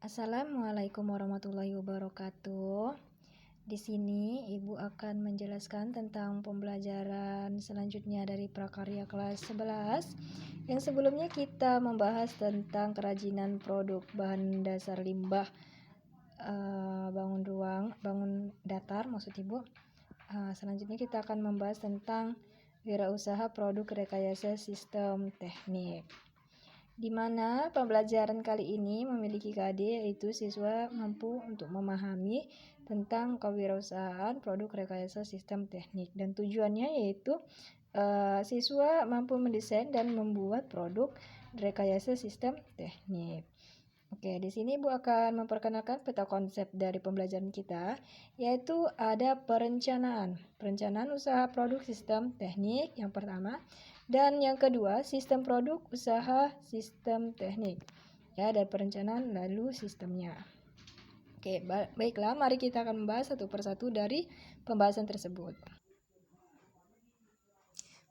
Assalamualaikum warahmatullahi wabarakatuh. Di sini Ibu akan menjelaskan tentang pembelajaran selanjutnya dari prakarya kelas 11. Yang sebelumnya kita membahas tentang kerajinan produk bahan dasar limbah bangun datar maksud Ibu. Selanjutnya kita akan membahas tentang wirausaha produk rekayasa sistem teknik, di mana pembelajaran kali ini memiliki KD, yaitu siswa mampu untuk memahami tentang kewirausahaan produk rekayasa sistem teknik, dan tujuannya yaitu siswa mampu mendesain dan membuat produk rekayasa sistem teknik. Oke, di sini Ibu akan memperkenalkan peta konsep dari pembelajaran kita, yaitu ada perencanaan usaha produk sistem teknik yang pertama, dan yang kedua sistem produk usaha sistem teknik. Ya, ada perencanaan lalu sistemnya. Oke, baiklah, mari kita akan membahas satu persatu dari pembahasan tersebut.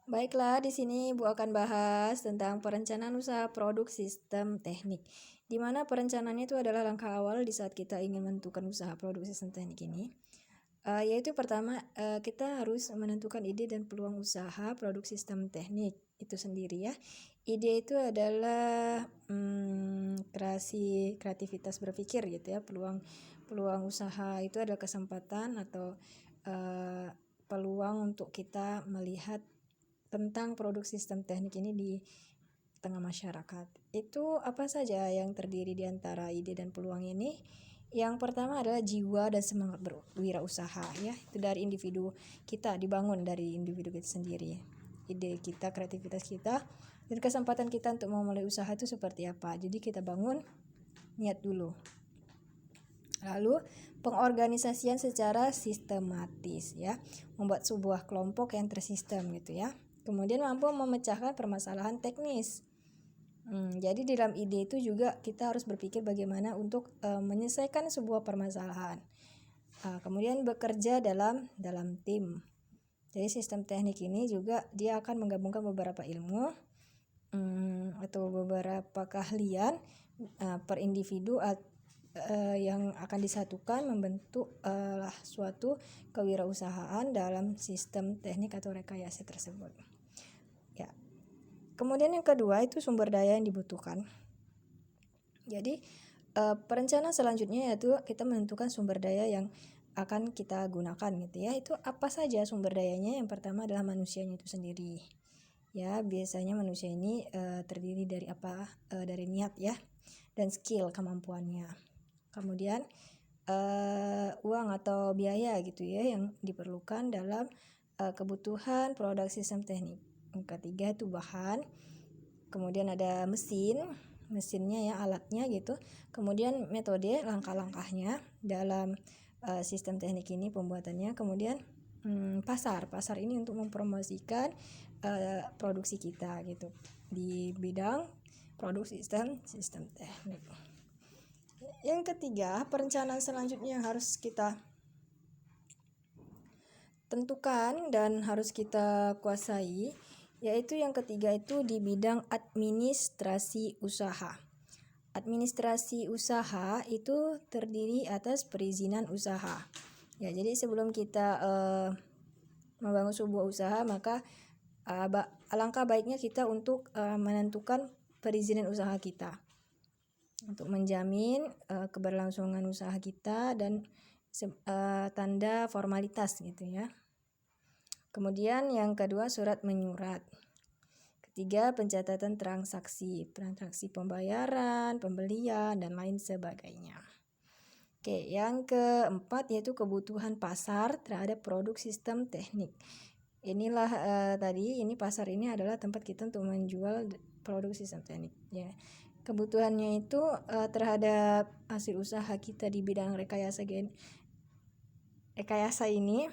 Baiklah, di sini Ibu akan bahas tentang perencanaan usaha produk sistem teknik, di mana perencanaannya itu adalah langkah awal di saat kita ingin menentukan usaha produk sistem teknik ini. Yaitu pertama, kita harus menentukan ide dan peluang usaha produk sistem teknik itu sendiri ya. Ide itu adalah kreativitas berpikir gitu ya. Peluang usaha itu adalah kesempatan atau peluang untuk kita melihat tentang produk sistem teknik ini di tengah masyarakat. Itu apa saja yang terdiri di antara ide dan peluang ini? Yang pertama adalah jiwa dan semangat berwirausaha ya. Itu dari individu kita, dibangun dari individu kita sendiri. Ide kita, kreativitas kita, dan kesempatan kita untuk memulai usaha itu seperti apa. Jadi kita bangun niat dulu. Lalu pengorganisasian secara sistematis ya, membuat sebuah kelompok yang tersistem gitu ya. Kemudian mampu memecahkan permasalahan teknis. Jadi di dalam ide itu juga kita harus berpikir bagaimana untuk menyelesaikan sebuah permasalahan. Kemudian bekerja dalam tim. Jadi sistem teknik ini juga dia akan menggabungkan beberapa ilmu atau beberapa keahlian per individu yang akan disatukan membentuk suatu kewirausahaan dalam sistem teknik atau rekayasa tersebut. Ya. Kemudian yang kedua itu sumber daya yang dibutuhkan. Jadi perencanaan selanjutnya yaitu kita menentukan sumber daya yang akan kita gunakan gitu ya. Itu apa saja sumber dayanya? Yang pertama adalah manusianya itu sendiri. Ya, biasanya manusia ini terdiri dari dari niat ya, dan skill, kemampuannya. Kemudian uang atau biaya gitu ya yang diperlukan dalam kebutuhan produk sistem teknik. Yang ketiga itu bahan. Kemudian ada mesinnya ya, alatnya gitu. Kemudian metode, langkah-langkahnya dalam sistem teknik ini pembuatannya. Kemudian pasar ini untuk mempromosikan produksi kita gitu di bidang produk sistem teknik. Yang ketiga, perencanaan selanjutnya yang harus kita tentukan dan harus kita kuasai, yaitu yang ketiga itu di bidang administrasi usaha. Administrasi usaha itu terdiri atas perizinan usaha. Ya, jadi sebelum kita membangun sebuah usaha, maka alangkah baiknya kita untuk menentukan perizinan usaha kita untuk menjamin keberlangsungan usaha kita dan tanda formalitas gitu ya. Kemudian yang kedua surat menyurat. Ketiga pencatatan transaksi pembayaran, pembelian dan lain sebagainya. Oke, yang keempat yaitu kebutuhan pasar terhadap produk sistem teknik. Inilah ini pasar ini adalah tempat kita untuk menjual produk sistem teknik ya. Kebutuhannya itu terhadap hasil usaha kita di bidang rekayasa ini.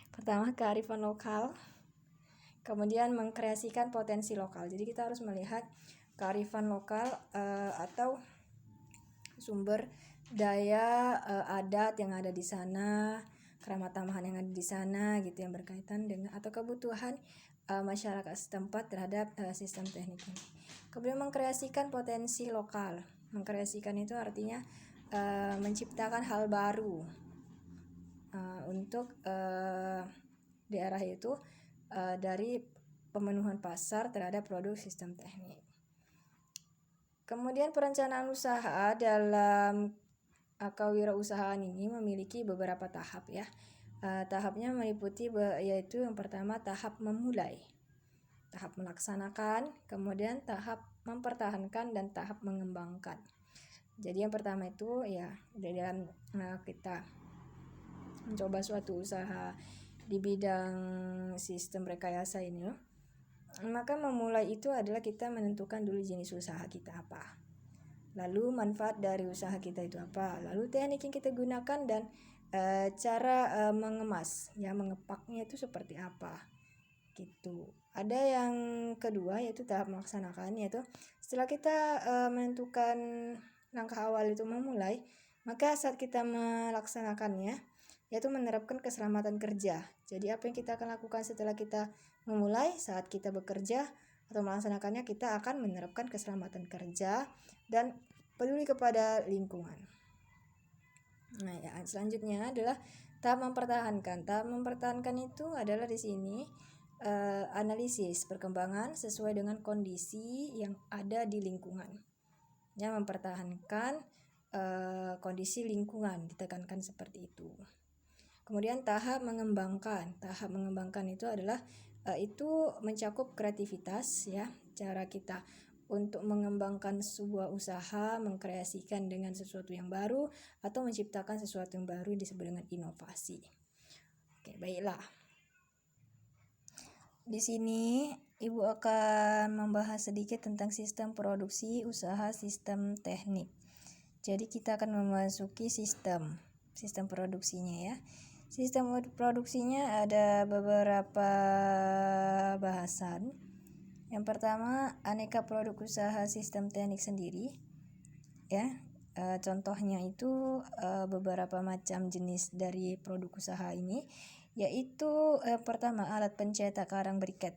Pertama, kearifan lokal. Kemudian mengkreasikan potensi lokal. Jadi kita harus melihat kearifan lokal atau sumber daya adat yang ada di sana, keramat tamahan yang ada di sana gitu yang berkaitan dengan atau kebutuhan masyarakat setempat terhadap sistem teknik ini. Kemudian mengkreasikan potensi lokal. Mengkreasikan itu artinya menciptakan hal baru untuk daerah itu dari pemenuhan pasar terhadap produk sistem teknik. Kemudian perencanaan usaha dalam kewirausahaan ini memiliki beberapa tahap ya. Tahapnya meliputi yaitu yang pertama tahap memulai, tahap melaksanakan, kemudian tahap mempertahankan, dan tahap mengembangkan. Jadi yang pertama itu ya dalam kita mencoba suatu usaha di bidang sistem rekayasa ini, maka memulai itu adalah kita menentukan dulu jenis usaha kita apa, lalu manfaat dari usaha kita itu apa, lalu teknik yang kita gunakan, dan cara mengemas ya, mengepaknya itu seperti apa gitu. Ada yang kedua yaitu tahap melaksanakan, yaitu setelah kita menentukan langkah awal itu memulai, maka saat kita melaksanakannya yaitu menerapkan keselamatan kerja. Jadi apa yang kita akan lakukan setelah kita memulai, saat kita bekerja atau melaksanakannya, kita akan menerapkan keselamatan kerja dan peduli kepada lingkungan. Nah, ya, selanjutnya adalah tahap mempertahankan. Tahap mempertahankan itu adalah di sini analisis perkembangan sesuai dengan kondisi yang ada di lingkungan. Ya, mempertahankan kondisi lingkungan, ditekankan seperti itu. Kemudian tahap mengembangkan. Tahap mengembangkan itu adalah itu mencakup kreativitas ya, cara kita untuk mengembangkan sebuah usaha, mengkreasikan dengan sesuatu yang baru atau menciptakan sesuatu yang baru disebut dengan inovasi. Oke, baiklah. Di sini Ibu akan membahas sedikit tentang sistem produksi usaha sistem teknik. Jadi kita akan memasuki sistem produksinya ya. Sistem produksinya ada beberapa bahasan. Yang pertama, aneka produk usaha sistem teknik sendiri ya. Contohnya itu beberapa macam jenis dari produk usaha ini, yaitu pertama alat pencetak karang beriket.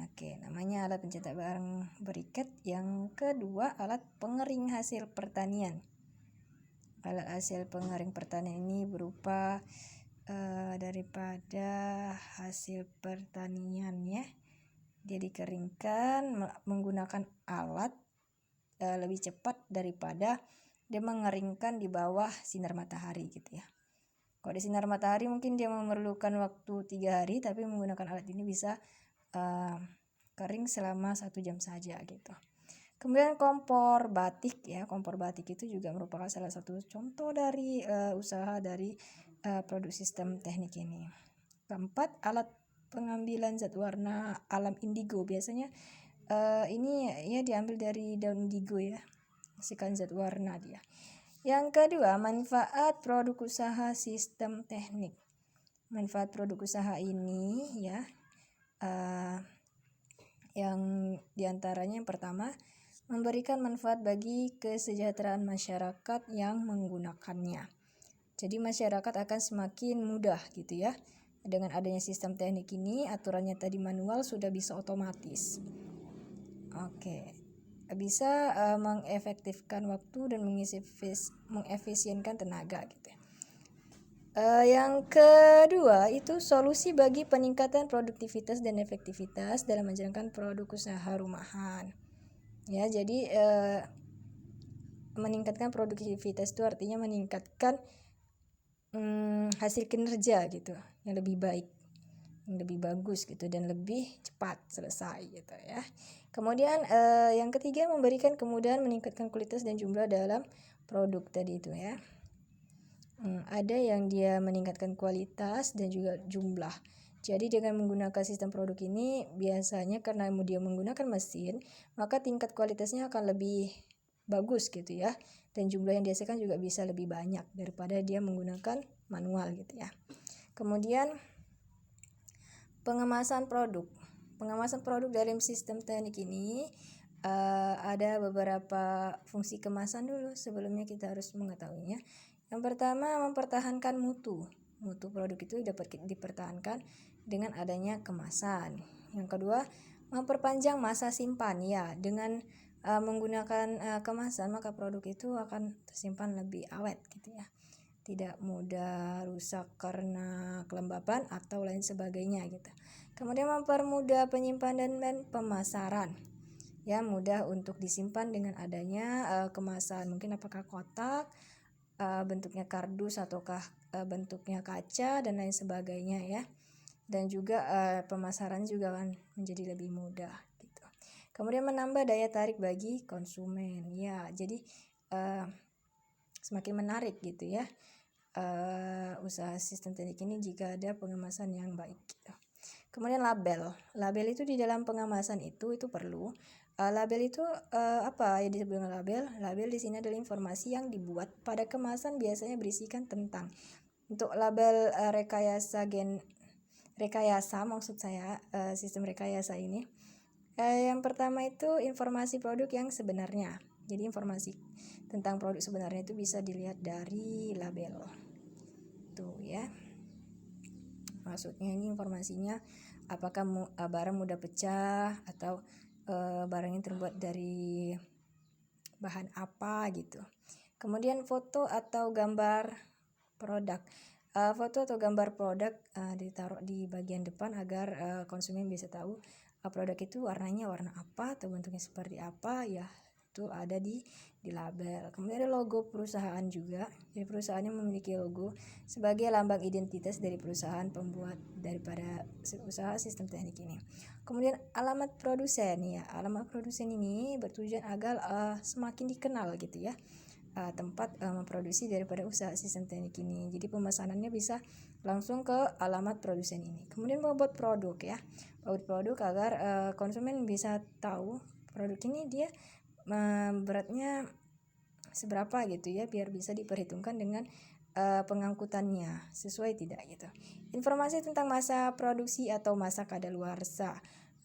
Oke, namanya alat pencetak karang beriket. Yang kedua, alat pengering hasil pertanian. Alat hasil pengering pertanian ini berupa daripada hasil pertanian ya. Dia dikeringkan menggunakan alat lebih cepat daripada dia mengeringkan di bawah sinar matahari gitu ya. Kalau di sinar matahari mungkin dia memerlukan waktu 3 hari, tapi menggunakan alat ini bisa kering selama 1 jam saja gitu. Kemudian kompor batik ya, kompor batik itu juga merupakan salah satu contoh dari usaha dari produk sistem teknik ini. Keempat, alat pengambilan zat warna alam indigo. Biasanya ini ya diambil dari daun indigo ya, hasilkan zat warna dia. Yang kedua, manfaat produk usaha sistem teknik. Manfaat produk usaha ini ya, yang diantaranya yang pertama, memberikan manfaat bagi kesejahteraan masyarakat yang menggunakannya. Jadi masyarakat akan semakin mudah gitu ya. Dengan adanya sistem teknik ini, aturannya tadi manual sudah bisa otomatis. Oke, bisa mengefektifkan waktu dan mengefisienkan tenaga gitu ya. Yang kedua itu solusi bagi peningkatan produktivitas dan efektivitas dalam menjalankan produk usaha rumahan. Ya, jadi meningkatkan produktivitas itu artinya meningkatkan hasil kinerja gitu, yang lebih baik, yang lebih bagus gitu, dan lebih cepat selesai gitu ya. Kemudian yang ketiga, memberikan kemudahan meningkatkan kualitas dan jumlah dalam produk tadi itu ya. Ada yang dia meningkatkan kualitas dan juga jumlah. Jadi dengan menggunakan sistem produk ini, biasanya karena dia menggunakan mesin, maka tingkat kualitasnya akan lebih bagus gitu ya. Dan jumlah yang dihasilkan juga bisa lebih banyak daripada dia menggunakan manual gitu ya. Kemudian pengemasan produk. Pengemasan produk dalam sistem teknik ini ada beberapa fungsi kemasan dulu. Sebelumnya kita harus mengetahuinya. Yang pertama, mempertahankan mutu. Mutu produk itu dapat dipertahankan dengan adanya kemasan. Yang kedua, memperpanjang masa simpan ya, dengan menggunakan kemasan, maka produk itu akan tersimpan lebih awet gitu ya, tidak mudah rusak karena kelembapan atau lain sebagainya gitu. Kemudian mempermudah penyimpanan dan pemasaran, ya, mudah untuk disimpan dengan adanya kemasan, mungkin apakah kotak, bentuknya kardus ataukah bentuknya kaca dan lain sebagainya ya. Dan juga pemasaran juga kan menjadi lebih mudah gitu. Kemudian menambah daya tarik bagi konsumen ya, jadi semakin menarik gitu ya usaha sistem teknik ini jika ada pengemasan yang baik gitu. Kemudian label itu di dalam pengemasan itu perlu. Label itu apa yang disebut dengan label? Label di sini adalah informasi yang dibuat pada kemasan, biasanya berisikan tentang, untuk label rekayasa maksud saya, sistem rekayasa ini, yang pertama itu informasi produk yang sebenarnya. Jadi informasi tentang produk sebenarnya itu bisa dilihat dari label tuh ya. Maksudnya ini informasinya apakah barang mudah pecah atau barang yang terbuat dari bahan apa gitu. Kemudian foto atau gambar produk. Foto atau gambar produk ditaruh di bagian depan agar konsumen bisa tahu produk itu warnanya warna apa atau bentuknya seperti apa ya, itu ada di label. Kemudian ada logo perusahaan juga. Jadi perusahaannya memiliki logo sebagai lambang identitas dari perusahaan pembuat daripada usaha sistem teknik ini. Kemudian alamat produsen ya. Alamat produsen ini bertujuan agar semakin dikenal gitu ya, tempat memproduksi daripada usaha sistem teknik ini. Jadi pemesanannya bisa langsung ke alamat produsen ini. Kemudian bobot produk ya, bobot produk agar konsumen bisa tahu produk ini dia beratnya seberapa gitu ya, biar bisa diperhitungkan dengan pengangkutannya sesuai tidak gitu. Informasi tentang masa produksi atau masa kadaluarsa.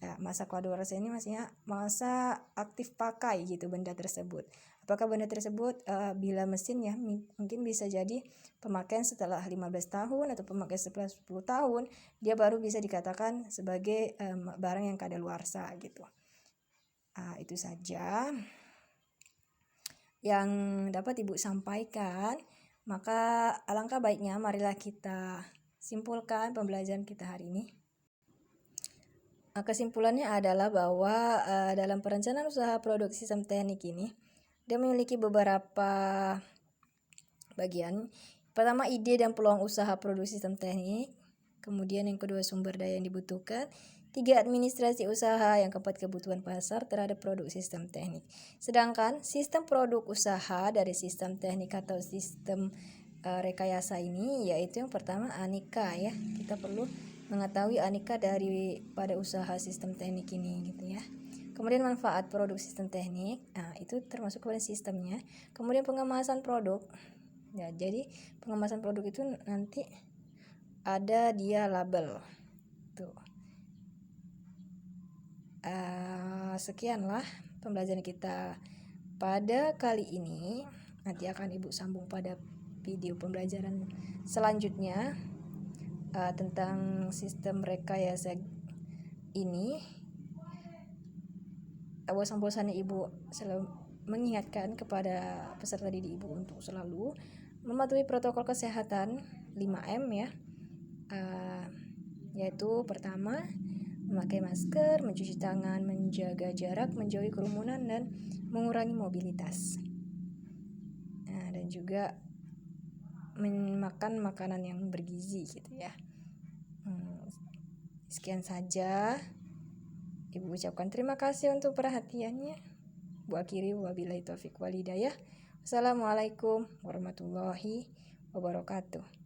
Ya, masa kadaluarsa ini maksudnya masa aktif pakai gitu benda tersebut. Apakah benda tersebut bila mesin ya mungkin bisa jadi pemakaian setelah 15 tahun atau pemakaian setelah 10 tahun, dia baru bisa dikatakan sebagai barang yang kadaluarsa gitu. Itu saja yang dapat Ibu sampaikan. Maka alangkah baiknya marilah kita simpulkan pembelajaran kita hari ini. Kesimpulannya adalah bahwa dalam perencanaan usaha produk sistem teknik ini, dia memiliki beberapa bagian. Pertama, ide dan peluang usaha produk sistem teknik. Kemudian yang kedua, sumber daya yang dibutuhkan. 3, administrasi usaha. Yang keempat, kebutuhan pasar terhadap produk sistem teknik. Sedangkan sistem produk usaha dari sistem teknik atau sistem rekayasa ini, yaitu yang pertama aneka ya. Kita perlu mengetahui aneka pada usaha sistem teknik ini gitu ya. Kemudian manfaat produk sistem teknik, itu termasuk kepada sistemnya. Kemudian pengemasan produk. Ya, jadi pengemasan produk itu nanti ada dia label. Tuh. Sekianlah pembelajaran kita pada kali ini. Nanti akan Ibu sambung pada video pembelajaran selanjutnya tentang sistem rekayasa ini. Bosan-bosannya Ibu selalu mengingatkan kepada peserta didik Ibu untuk selalu mematuhi protokol kesehatan 5M ya, yaitu pertama memakai masker, mencuci tangan, menjaga jarak, menjauhi kerumunan, dan mengurangi mobilitas. Dan juga makan makanan yang bergizi gitu ya. Sekian saja. Ibu ucapkan terima kasih untuk perhatiannya. Bu akhiri wabillahi taufiq wal hidayah. Wassalamualaikum warahmatullahi wabarakatuh.